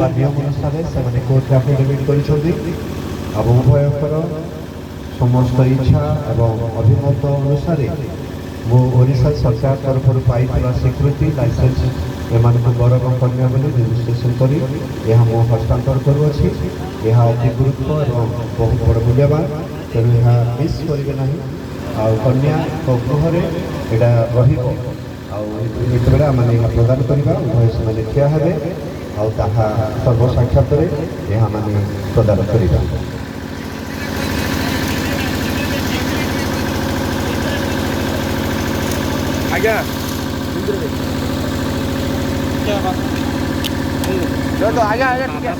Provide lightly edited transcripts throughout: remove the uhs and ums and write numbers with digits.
नियम अनुसार से कोर्ट एफिडेविट कर उभयकर समस्त इच्छा एवं अभिमत अनुसार मो ओडिशा सरकार तरफ पाई स्वीकृति लाइसेंस एम बर कन्या रजिस्ट्रेशन कर हस्तांतर करुच्छी यह अति गुरुत्व और बहुत बड़ मूल्यवान तेणु यह मिस करेंगे ना कन्या गृह रही आम प्रदान करवा उभय से ठिया हे सर्वसाक्षात यह प्रदान करवा। आज्ञा आज्ञा आज्ञा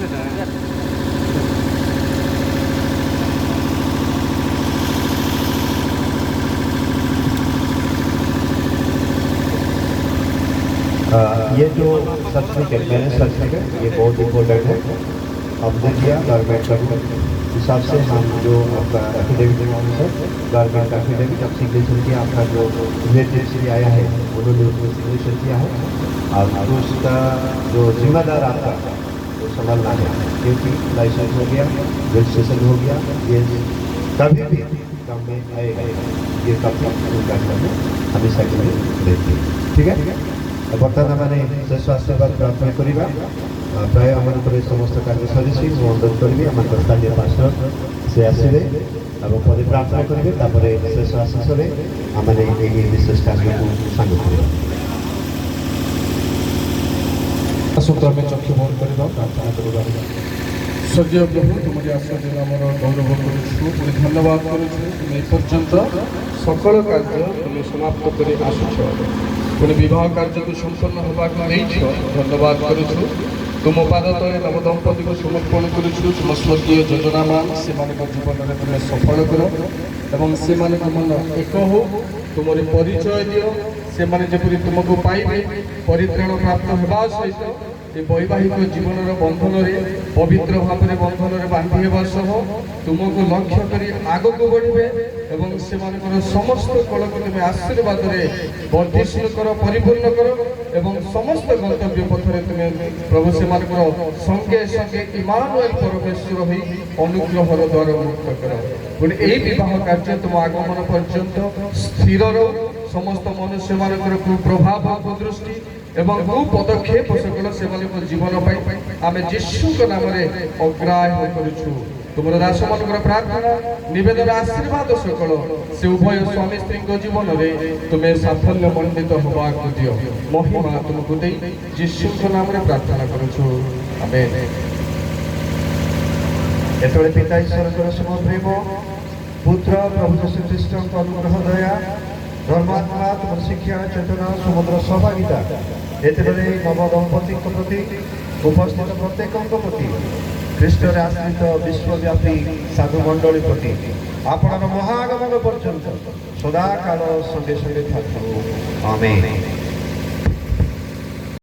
ये जो सर्टिफिकेट मैंने सर्टिफिकेट ये बहुत इम्पोर्टेंट है। अब देखिए गवर्नमेंट का हिसाब से हम जो आपका एफिडेविट है गवर्नमेंट का एफिडेविट अब सिग्नेचर किया आपका जो रिलेटिव से आया है उन्होंने उसमें सिग्नेचर किया है और उसका जो जिम्मेदार आपका वो संभालना है क्योंकि लाइसेंस हो गया रजिस्ट्रेशन हो गया ये कभी भी काम में आएगा ये कब हमेशा के लिए रहती है। ठीक है बर्तमान मैंने शेष आशीर्वाद प्रार्थना करवा प्राय आम समस्त कार्य सरी अनुरोध करी आम स्थानीय पास्टर से आसवे और पद प्रार्थना करेंगे शेष आशीष आम विशेष कार्य को सांग आम चक्षु बंद करवा प्रार्थना करवा। स्वर्गीय प्रभु तुम आश्रय नाम गौरव करुँ धन्यवाद करुपर्यंत सकल कार्य तुम समाप्त कर आसुच पुणी बह कार्य को संपन्न होगा धन्यवाद करुँ तुम पाद तले नव दंपति को समर्पण करुँ तुम स्वर्गीय योजना मान से जीवन में तुम्हें सफल कर से मन एक हो तुम परिचय दियो से जपरी तुमको पाइबे परित्राण प्राप्त होगा सहित ये वैवाहिक जीवन बंधन पवित्र भाव में बंधन में बांधि होगा सह तुमको लक्ष्य कर आग को बढ़े और से समस्त कल को तुम्हें आशीर्वाद वर्धिष्णु कर परिपूर्ण कर एवं समस्त गंतव्य पथरे तुम्हें प्रभु से संगे संगे इमानुएल परमेश्वर हो अनुग्रहर द्वार मुक्त कर पुणी यही बह कार्य तुम आगमन पर्यंत स्थिर रहो समस्त मनुष्य मान कुप्रभाव कुदृष्टि एवं कौ पदक्षेप सकल से जीवन आम जीशु नाम अग्राह्य करुछु तुम दास मान प्रार्थना निवेदन आशीर्वाद सकल से उभय स्वामी स्त्री जीवन में तुम्हें साफल्य मंडित होगा दियो महिमा तुमको दे जीशु नाम प्रार्थना करुछु आमेन। एतबे पिता ईश्वर सम प्रेम पुत्र प्रभु यीशु ख्रीष्ट अनुग्रह दया धर्मात्मा तुम शिक्षा चेतना समुद्र सहभागिता एतबे नव दंपति प्रति उपस्थित प्रत्येक प्रति ख्रीष्ट आश्रित विश्वव्यापी साधु मंडली प्रति आपण महागमन पर्यंत सदा काल संगे संगे था आमेन।